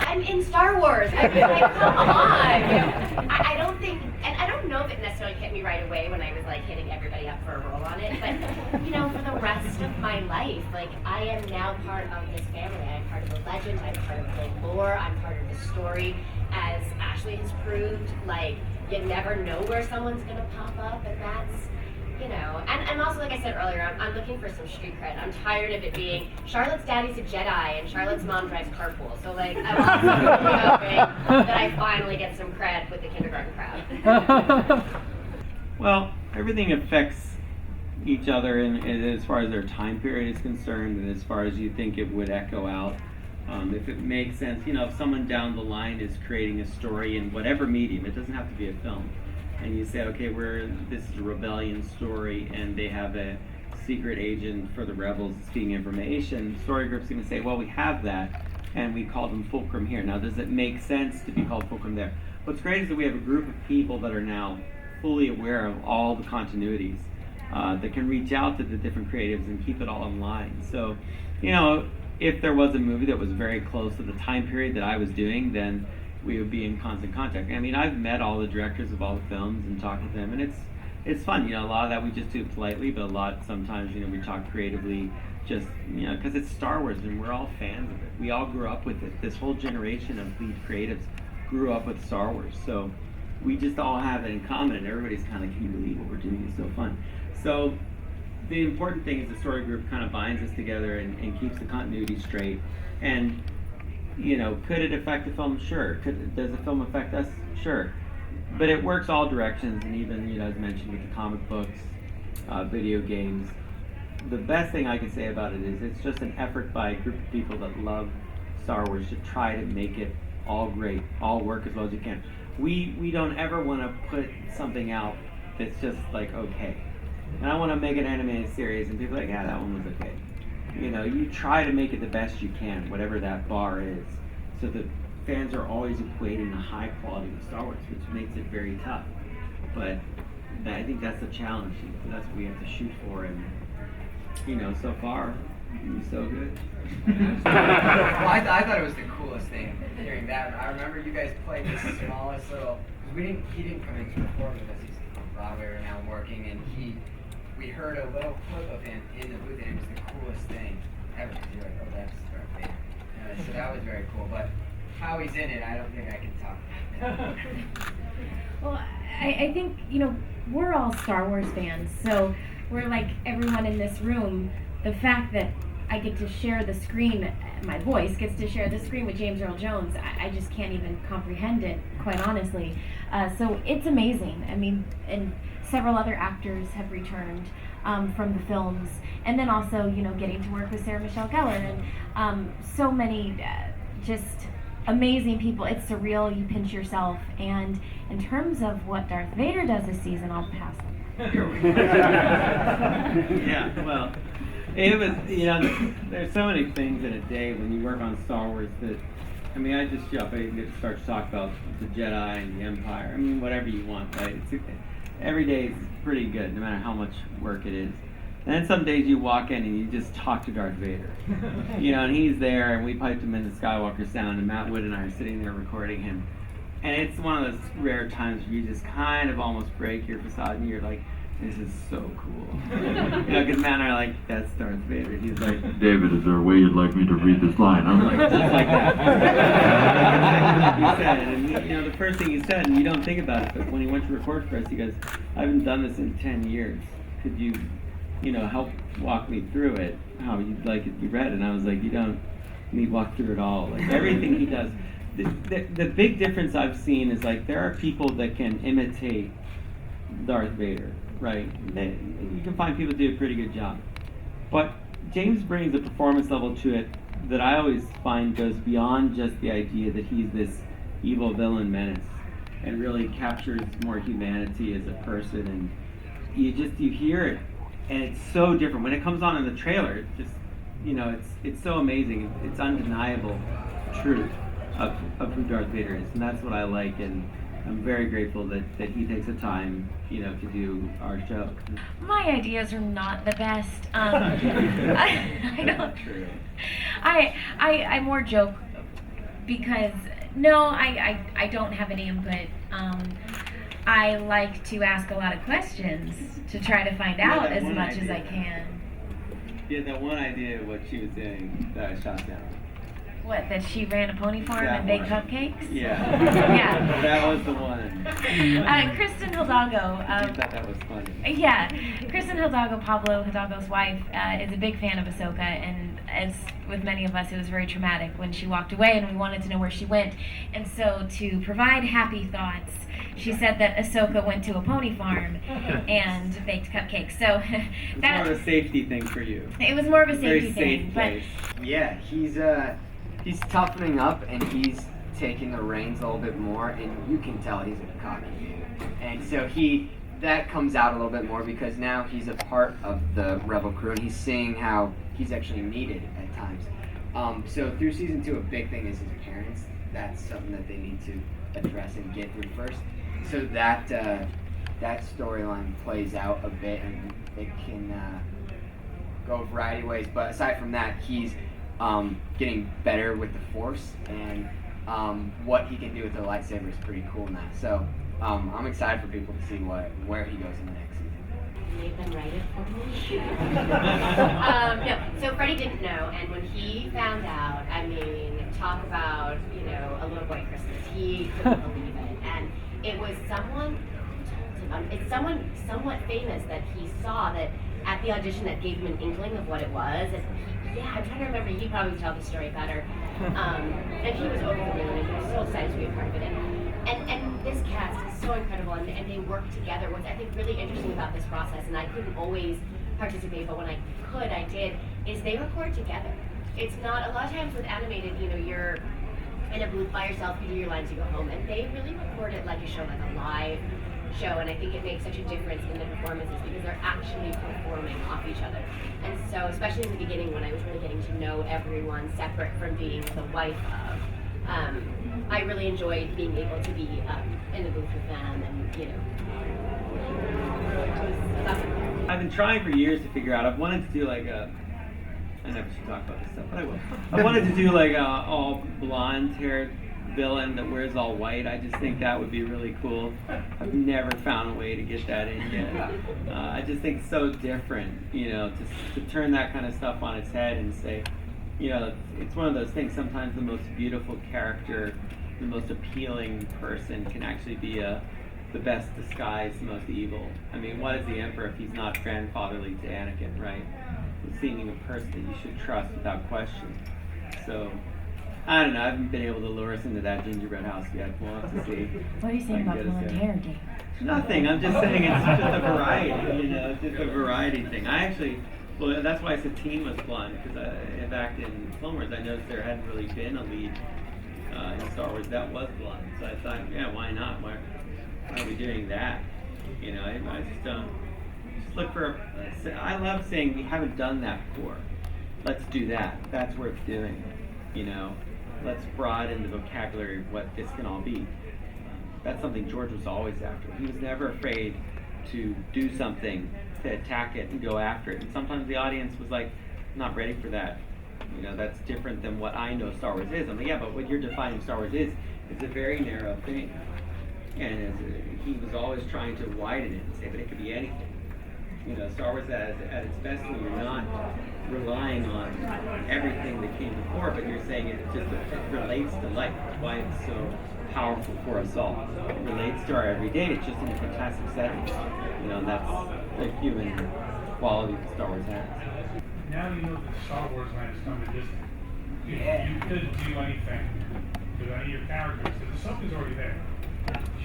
I'm in Star Wars. I mean, like, come on. I don't think, and I don't know if it necessarily hit me right away when I was like hitting everybody up for a role on it, but you know, for the rest of my life, like I am now part of this family. I'm part of the legend. I'm part of the lore. I'm part of the story. As Ashley has proved, like you never know where someone's gonna pop up, and that's. You know, and also, like I said earlier, I'm looking for some street cred. I'm tired of it being Charlotte's daddy's a Jedi and Charlotte's mom drives carpool. So, like, I want something hoping that I finally get some cred with the kindergarten crowd. Well, everything affects each other as far as their time period is concerned, and as far as you think it would echo out. If it makes sense, you know, if someone down the line is creating a story in whatever medium, it doesn't have to be a film. And you say, okay, this is a rebellion story, and they have a secret agent for the rebels feeding information. Story group's going to say, well, we have that, and we call them Fulcrum here. Now, does it make sense to be called Fulcrum there? What's great is that we have a group of people that are now fully aware of all the continuities that can reach out to the different creatives and keep it all in line. So, you know, if there was a movie that was very close to the time period that I was doing, then we would be in constant contact. I mean, I've met all the directors of all the films and talked with them, and it's fun. You know, a lot of that we just do politely, but a lot sometimes, you know, we talk creatively, just, you know, because it's Star Wars and we're all fans of it. We all grew up with it. This whole generation of lead creatives grew up with Star Wars, so we just all have it in common, and everybody's kind of, can you believe what we're doing? It's so fun. So the important thing is the story group kind of binds us together and keeps the continuity straight. And you know, could it affect the film? Sure. Does the film affect us? Sure. But it works all directions, and even, you know, as mentioned with the comic books, video games. The best thing I can say about it is it's just an effort by a group of people that love Star Wars to try to make it all great, all work as well as you can. We don't ever want to put something out that's just like okay. And I want to make an animated series, and people are like, yeah, that one was okay. You know, you try to make it the best you can, whatever that bar is, so that fans are always equating the high quality of Star Wars, which makes it very tough. But I think that's the challenge. That's what we have to shoot for, and you know, so far, it's so good. Well, I thought it was the coolest thing hearing that. I remember you guys played the smallest little. He didn't come in to record with us. He's on Broadway right now working, and we heard a little clip of him in the booth, and it was the coolest thing ever. You're like, oh, that's Darth Vader. So that was very cool. But how he's in it, I don't think I can talk about. Well, I think, you know, we're all Star Wars fans, so we're like everyone in this room. The fact that I get to share the screen, my voice gets to share the screen with James Earl Jones, I just can't even comprehend it, quite honestly. So it's amazing. I mean, and several other actors have returned from the films, and then also, you know, getting to work with Sarah Michelle Gellar and so many just amazing people. It's surreal. You pinch yourself. And in terms of what Darth Vader does this season, I'll pass on. Yeah, well, it was, you know, there's so many things in a day when you work on Star Wars that, I mean, I just jump in and get to start to talk about the Jedi and the Empire. I mean, whatever you want, right? Every day is pretty good, no matter how much work it is. And then some days you walk in and you just talk to Darth Vader. You know, and he's there, and we piped him in the Skywalker sound, and Matt Wood and I are sitting there recording him. And it's one of those rare times where you just kind of almost break your facade, and you're like, this is so cool. You know, because Matt and I are like, that's Darth Vader. He's like, David, is there a way you'd like me to read this line? I'm like, just like that. He said it, and you know, the first thing he said, and you don't think about it, but when he went to record for us, he goes, I haven't done this in 10 years. Could you know, help walk me through it, how you'd like it to be read? And I was like, you don't need to walk through it all. Like, everything he does. The big difference I've seen is, like, there are people that can imitate Darth Vader, right? You can find people do a pretty good job. But James brings a performance level to it that I always find goes beyond just the idea that he's this evil villain menace, and really captures more humanity as a person. And you hear it, and it's so different. When it comes on in the trailer, it's just, you know, it's so amazing. It's undeniable truth of who Darth Vader is, and that's what I like. And I'm very grateful that he takes the time, to do our show. My ideas are not the best. I don't. True. I more joke because no, I don't have any input. I like to ask a lot of questions to try to find out that as one much as idea. I can. Yeah, that one idea of what she was saying that I shot down. What, that she ran a pony farm That and baked one. cupcakes? Yeah. Yeah. That was the one. Kristen Hidalgo. I thought that was funny. Yeah, Kristen Hidalgo, Pablo Hidalgo's wife, is a big fan of Ahsoka, and as with many of us, it was very traumatic when she walked away, and we wanted to know where she went. And so, to provide happy thoughts, she said that Ahsoka went to a pony farm and baked cupcakes. So It's that more of a safety thing for you. it was more of a Very safety safe thing, place. Yeah, he's toughening up and he's taking the reins a little bit more, and you can tell he's a cocky dude. And so that comes out a little bit more because now he's a part of the Rebel crew and he's seeing how he's actually needed at times. So through season 2, a big thing is his parents. That's something that they need to address and get through first. So that storyline plays out a bit, and it can go a variety of ways. But aside from that, he's getting better with the Force, and what he can do with the lightsaber is pretty cool now. So I'm excited for people to see where he goes in the next season. Nathan write it for me. No, so Freddie didn't know, and when he found out, I mean, talk about, a little boy Christmas. He couldn't believe it, and it was someone. It's someone somewhat famous that he saw that at the audition that gave him an inkling of what it was. And I'm trying to remember. He probably tell the story better. And he was over the moon, and he was so excited to be a part of it. And this cast is so incredible, and they work together. What's I think really interesting about this process, and I couldn't always participate, but when I could, I did. Is they record together. It's not a lot of times with animated. You're in a booth by yourself, you do your lines, you go home, and they really record it like a show, like a live show, and I think it makes such a difference in the performances because they're actually performing off each other. And so, especially in the beginning when I was really getting to know everyone separate from being the wife of, I really enjoyed being able to be in the booth with them, and it was awesome. I've been trying for years to figure out. I've wanted to do like I never should talk about this stuff, but I will. I wanted to do like a all blonde-haired villain that wears all white. I just think that would be really cool. I've never found a way to get that in yet. I just think it's so different, to turn that kind of stuff on its head and say, it's one of those things. Sometimes the most beautiful character, the most appealing person can actually be the best disguise, the most evil. I mean, what is the Emperor if he's not grandfatherly to Anakin, right? Seeing a person that you should trust without question. So, I don't know. I haven't been able to lure us into that gingerbread house yet. We'll have to see. What are you saying about blonde hair, Dave? Nothing. I'm just saying it's just a variety. Just a variety thing. Well, that's why I said Teen was blonde, because back in Clone Wars, I noticed there hadn't really been a lead in Star Wars that was blonde. So I thought, yeah, why not? Why are we doing that? I just don't. Look for. I love saying we haven't done that before. Let's do that. That's worth doing. Let's broaden the vocabulary of what this can all be. That's something George was always after. He was never afraid to do something, to attack it and go after it. And sometimes the audience was like, not ready for that. That's different than what I know Star Wars is. I'm like, yeah, but what you're defining Star Wars is a very narrow thing. And he was always trying to widen it and say, but it could be anything. Star Wars at its best when you're not relying on everything that came before, but you're saying it relates to life. That's why it's so powerful for us all. It relates to our everyday. It's just in a fantastic setting. And that's the human quality that Star Wars has. Now you know that Star Wars land has come to Disney. Yeah. You couldn't do anything with any of your characters because the stuff is already there.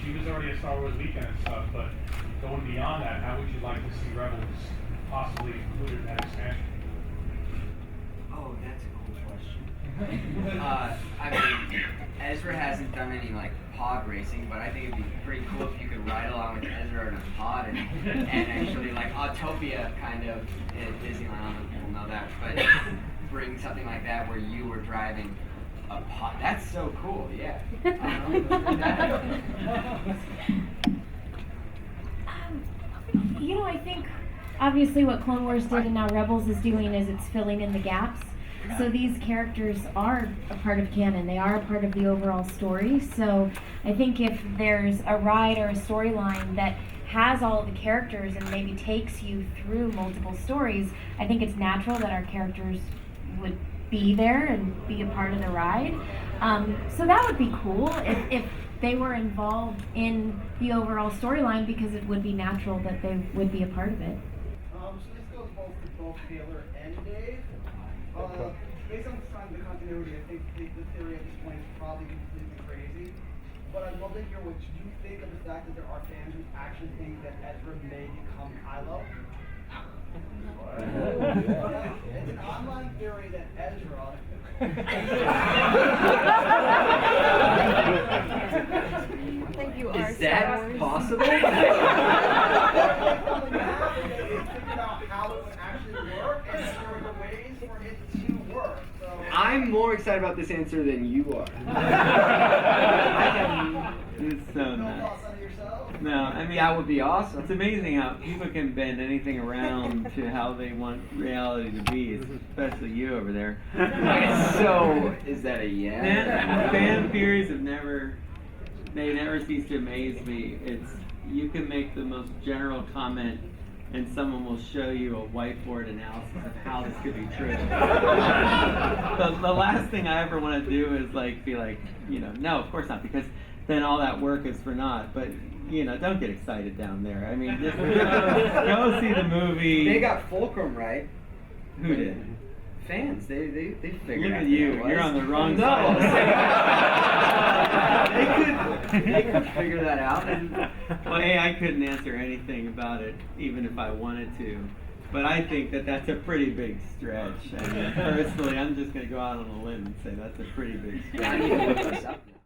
She was already a Star Wars weekend and stuff, but going beyond that, how would you like to see Rebels possibly included in that expansion? Oh, that's a cool question. I mean, Ezra hasn't done any pod racing, but I think it'd be pretty cool if you could ride along with Ezra in a pod and actually Autopia kind of at Disneyland. I don't know if people know that, but bring something like that where you were driving That's so cool. Yeah. You know, I think obviously what Clone Wars did and now Rebels is doing is it's filling in the gaps. So these characters are a part of canon. They are a part of the overall story. So I think if there's a ride or a storyline that has all of the characters and maybe takes you through multiple stories, I think it's natural that our characters would be there and be a part of the ride. So that would be cool if they were involved in the overall storyline, because it would be natural that they would be a part of it. So this goes both to both Taylor and Dave. Based on the continuity, I think the theory at this point is probably completely crazy. But I'd love to hear what you think of the fact that there are fans who actually think that Ezra may become Kylo. It's an online theory that Ezra. I think you are. Is that possible? Figured out how it would actually work, and there were ways for it to work. So I'm more excited about this answer than you are. It's so no nuts. thoughts on it yourself? No, I mean, That would be awesome. it's amazing how people can bend anything around to how they want reality to be, especially you over there. So, is that a yes? Fan theories have never cease to amaze me. You can make the most general comment and someone will show you a whiteboard analysis of how this could be true. The last thing I ever want to do is be like, no, of course not, because then all that work is for naught. But don't get excited down there. I mean, just go see the movie. They got Fulcrum right. Who did? Fans, they figured Look out at you. who it was. You're on the wrong No. side. they could figure that out. Well, hey, I couldn't answer anything about it, even if I wanted to. But I think that that's a pretty big stretch. I mean, personally, I'm just going to go out on a limb and say that's a pretty big I need to stretch. look this up now.